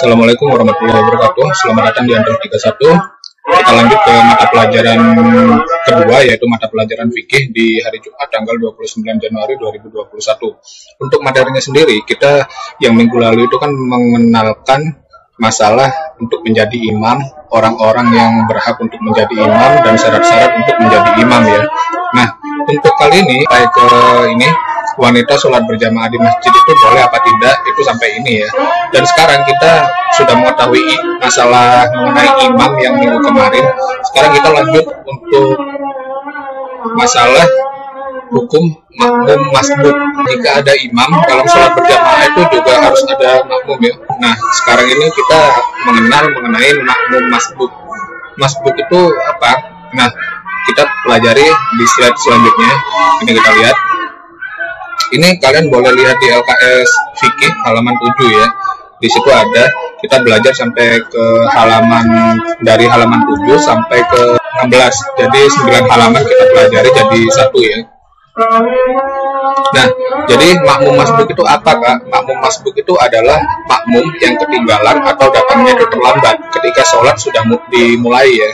Assalamualaikum warahmatullahi wabarakatuh. Selamat datang di Android 31. Kita lanjut ke mata pelajaran kedua, yaitu mata pelajaran fikih di hari Jumat tanggal 29 Januari 2021. Untuk materinya sendiri, kita yang minggu lalu itu kan mengenalkan masalah untuk menjadi imam, orang-orang yang berhak untuk menjadi imam, dan syarat-syarat untuk menjadi imam ya. Nah, untuk kali ini, wanita sholat berjamaah di masjid itu boleh apa tidak, itu sampai ini ya. Dan sekarang kita sudah mengetahui masalah mengenai imam yang minggu kemarin. Sekarang kita lanjut untuk masalah hukum makmum masbuk. Jika ada imam dalam sholat berjamaah itu juga harus ada makmum ya. Nah, sekarang ini kita mengenal mengenai makmum masbuk. Masbuk itu apa? Nah, kita pelajari di slide selanjutnya. Ini kita lihat. Ini kalian boleh lihat di LKS Fikih halaman 7 ya. Di situ ada, kita belajar sampai ke dari halaman 7 sampai ke 16. Jadi 9 halaman kita pelajari jadi satu ya. Nah, jadi makmum masbuk itu apa, Kak? Makmum masbuk itu adalah makmum yang ketinggalan atau datangnya itu terlambat ketika sholat sudah dimulai ya.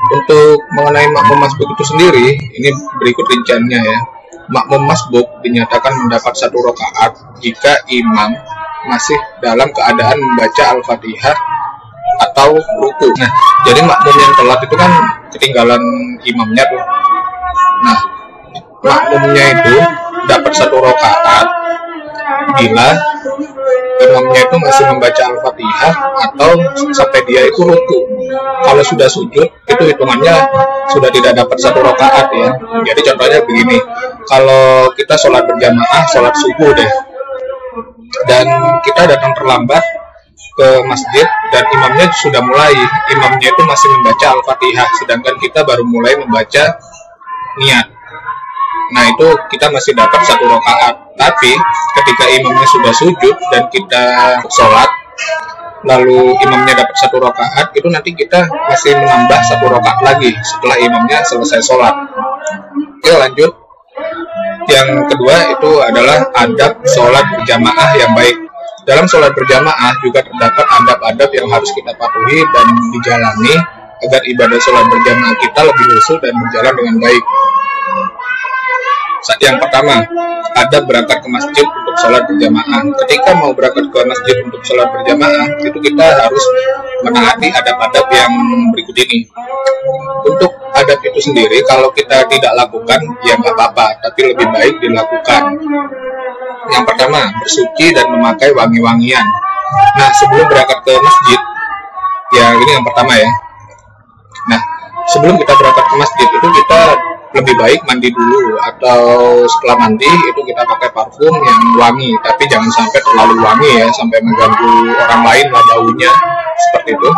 Untuk mengenai makmum masbuk itu sendiri, ini berikut rinciannya ya. Makmum masbuk dinyatakan mendapat 1 rakaat jika imam masih dalam keadaan membaca Al-Fatihah atau ruku. Nah, jadi makmum yang telat itu kan ketinggalan imamnya tuh. Nah, makmumnya itu dapat 1 rakaat bila imamnya itu masih membaca Al-Fatihah atau sampai dia itu ruku. Kalau sudah sujud, itu hitungannya sudah tidak dapat 1 rakaat ya. Jadi contohnya begini, kalau kita sholat berjamaah, sholat subuh deh, dan kita datang terlambat ke masjid dan imamnya sudah mulai, imamnya itu masih membaca Al-Fatihah, sedangkan kita baru mulai membaca niat. Nah, itu kita masih dapat 1 rakaat. Tapi ketika imamnya sudah sujud dan kita sholat, lalu imamnya dapat 1 rakaat, itu nanti kita masih menambah 1 rakaat lagi setelah imamnya selesai sholat. Oke, lanjut. Yang kedua itu adalah adab sholat berjamaah yang baik. Dalam sholat berjamaah juga terdapat adab-adab yang harus kita patuhi dan dijalani agar ibadah sholat berjamaah kita lebih khusyuk dan berjalan dengan baik. Yang pertama, adab berangkat ke masjid untuk sholat berjamaah. Ketika mau berangkat ke masjid untuk sholat berjamaah, itu kita harus menaati adab-adab yang berikut ini. Untuk adab itu sendiri, kalau kita tidak lakukan, ya nggak apa-apa, tapi lebih baik dilakukan. Yang pertama, bersuci dan memakai wangi-wangian. Nah, sebelum berangkat ke masjid, ya ini yang pertama ya. Nah, sebelum kita berangkat ke masjid, itu kita lebih baik mandi dulu, atau setelah mandi itu kita pakai parfum yang wangi, tapi jangan sampai terlalu wangi ya, sampai mengganggu orang lain lah baunya, seperti itu.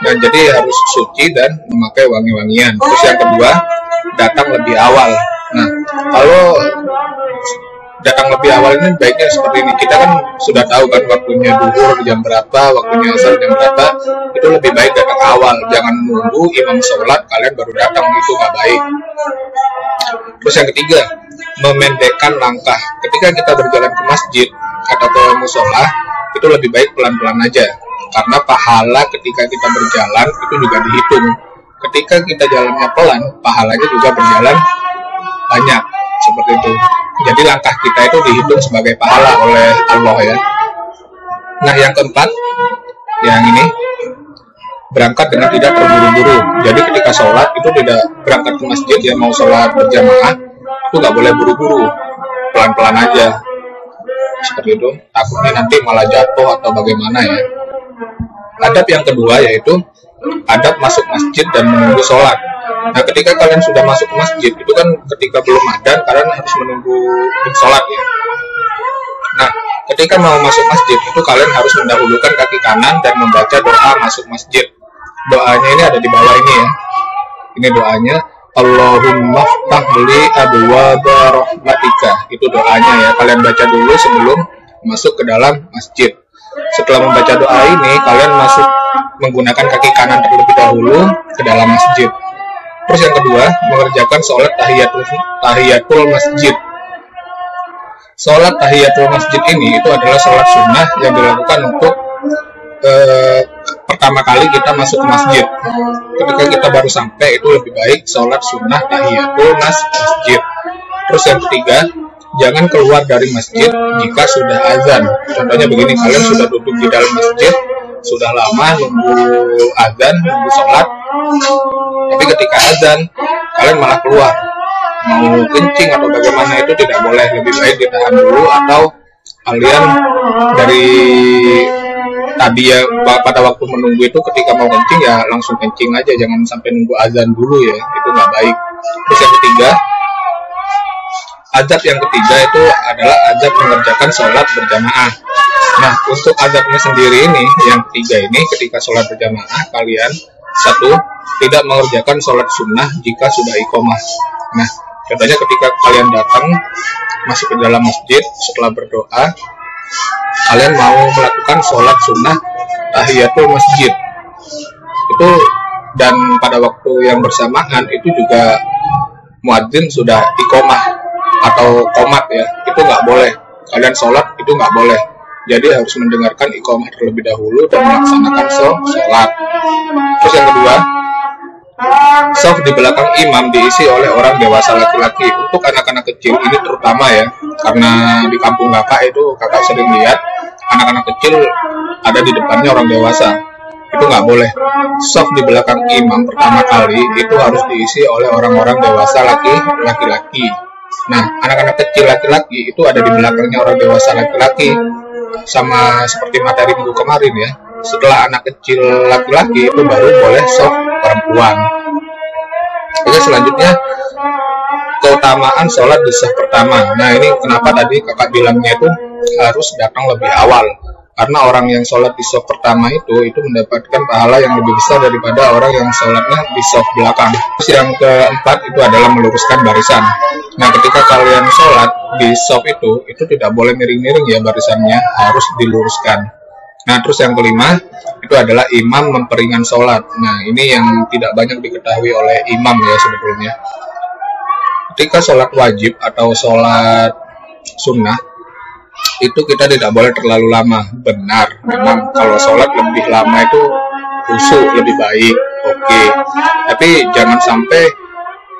Dan jadi harus suci dan memakai wangi-wangian. Terus yang kedua, datang lebih awal. Nah, kalau datang lebih awal ini baiknya seperti ini. Kita kan sudah tahu kan waktunya duhur jam berapa, waktunya asar jam berapa. Itu lebih baik datang awal. Jangan nunggu imam sholat kalian baru datang, itu nggak baik. Terus yang ketiga, memendekkan langkah. Ketika kita berjalan ke masjid atau ke musola, itu lebih baik pelan-pelan aja. Karena pahala ketika kita berjalan itu juga dihitung. Ketika kita jalannya pelan, pahalanya juga berjalan banyak. Seperti itu. Jadi langkah kita itu dihitung sebagai pahala oleh Allah ya. Nah, yang keempat, yang ini, berangkat dengan tidak terburu-buru. Jadi ketika sholat itu tidak berangkat ke masjid ya, mau sholat berjamaah itu nggak boleh buru-buru, pelan-pelan aja. Seperti itu. Takutnya nanti malah jatuh atau bagaimana ya. Adab yang kedua yaitu adab masuk masjid dan menunggu sholat. Nah, ketika kalian sudah masuk ke masjid, itu kan ketika belum adzan, kalian harus menunggu sholat ya. Nah, ketika mau masuk masjid, itu kalian harus mendahulukan kaki kanan dan membaca doa masuk masjid. Doanya ini ada di bawah ini ya. Ini doanya, Allahumma ftah li abwaaba rahmatika. Itu doanya ya, kalian baca dulu sebelum masuk ke dalam masjid. Setelah membaca doa ini, kalian masuk menggunakan kaki kanan terlebih dahulu ke dalam masjid. Terus yang kedua, mengerjakan sholat tahiyatul masjid. Sholat tahiyatul masjid ini itu adalah sholat sunnah yang dilakukan untuk pertama kali kita masuk ke masjid. Ketika kita baru sampai, itu lebih baik sholat sunnah tahiyatul masjid. Terus yang ketiga, jangan keluar dari masjid jika sudah azan. Contohnya begini, kalian sudah duduk di dalam masjid, sudah lama nunggu azan, nunggu sholat, tapi ketika azan kalian malah keluar, mau kencing atau bagaimana, itu tidak boleh. Lebih baik ditahan dulu, atau kalian dari tadi ya pada waktu menunggu itu ketika mau kencing ya langsung kencing aja, jangan sampai nunggu azan dulu ya, itu nggak baik. Terus yang ketiga, azab yang ketiga itu adalah azab mengerjakan sholat berjamaah. Nah, untuk azabnya sendiri ini, yang ketiga ini, ketika sholat berjamaah kalian, satu, tidak mengerjakan sholat sunnah jika sudah iqomah. Nah, contohnya ketika kalian datang masuk ke dalam masjid, setelah berdoa kalian mau melakukan sholat sunnah tahiyatul masjid itu, dan pada waktu yang bersamaan itu juga muadzin sudah iqomah atau qomat ya, itu nggak boleh. Kalian sholat itu nggak boleh, jadi harus mendengarkan iqomah terlebih dahulu dan melaksanakan sholat. Terus yang kedua, shaf di belakang imam diisi oleh orang dewasa laki-laki. Untuk anak-anak kecil ini terutama ya, karena di kampung kakak itu kakak sering lihat anak-anak kecil ada di depannya orang dewasa, itu nggak boleh. Shaf di belakang imam pertama kali itu harus diisi oleh orang-orang dewasa laki-laki. Nah, anak-anak kecil laki-laki itu ada di belakangnya orang dewasa laki-laki, sama seperti materi minggu kemarin ya. Setelah anak kecil laki-laki itu baru boleh shaf perempuan. Oke, selanjutnya keutamaan sholat di shaf pertama. Nah, ini kenapa tadi kakak bilangnya itu harus datang lebih awal, karena orang yang sholat di shaf pertama itu mendapatkan pahala yang lebih besar daripada orang yang sholatnya di shaf belakang. Terus yang keempat itu adalah meluruskan barisan. Nah, ketika kalian sholat di shaf itu tidak boleh miring-miring ya, barisannya harus diluruskan. Nah, terus yang kelima itu adalah imam memperingan sholat. Nah, ini yang tidak banyak diketahui oleh imam ya sebetulnya. Ketika sholat wajib atau sholat sunnah itu kita tidak boleh terlalu lama. Benar, memang kalau sholat lebih lama itu khusyuk lebih baik, oke. Tapi jangan sampai,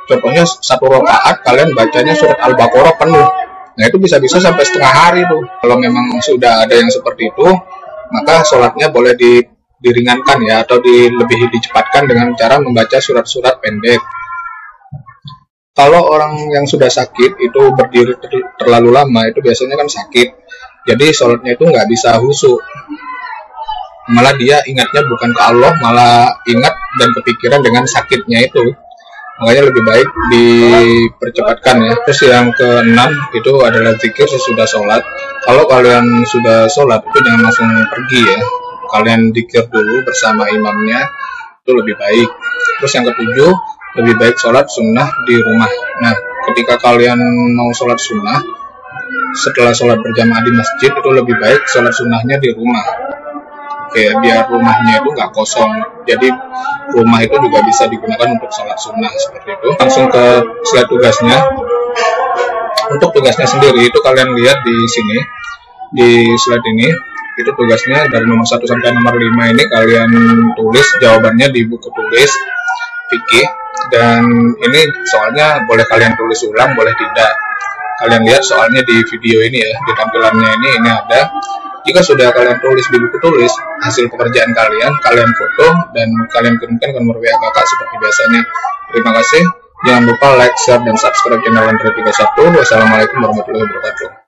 contohnya satu rakaat kalian bacanya surat Al-Baqarah penuh. Nah, itu bisa-bisa sampai setengah hari tuh. Kalau memang sudah ada yang seperti itu, maka sholatnya boleh diringankan ya, atau lebih dicepatkan dengan cara membaca surat-surat pendek. Kalau orang yang sudah sakit itu berdiri terlalu lama, itu biasanya kan sakit, jadi sholatnya itu nggak bisa khusyuk, malah dia ingatnya bukan ke Allah, malah ingat dan kepikiran dengan sakitnya itu. Makanya lebih baik dipercepatkan ya. Terus yang keenam itu adalah zikir sesudah sholat. Kalau kalian sudah sholat itu jangan langsung pergi ya, kalian zikir dulu bersama imamnya, itu lebih baik. Terus yang ketujuh, lebih baik sholat sunnah di rumah. Nah, ketika kalian mau sholat sunnah setelah sholat berjamaah di masjid, itu lebih baik sholat sunnahnya di rumah. Oke, biar rumahnya itu nggak kosong, jadi rumah itu juga bisa digunakan untuk sholat sunnah seperti itu. Langsung ke slide tugasnya. Untuk tugasnya sendiri itu kalian lihat di sini, di slide ini, itu tugasnya dari nomor 1 sampai nomor 5 ini kalian tulis jawabannya di buku tulis fikih, dan ini soalnya boleh kalian tulis ulang, boleh tidak. Kalian lihat soalnya di video ini ya, di tampilannya ini ada. Jika sudah kalian tulis di buku tulis hasil pekerjaan kalian foto dan kalian kirimkan ke nomor WA kakak seperti biasanya. Terima kasih. Jangan lupa like, share, dan subscribe channel Android 31. Wassalamualaikum warahmatullahi wabarakatuh.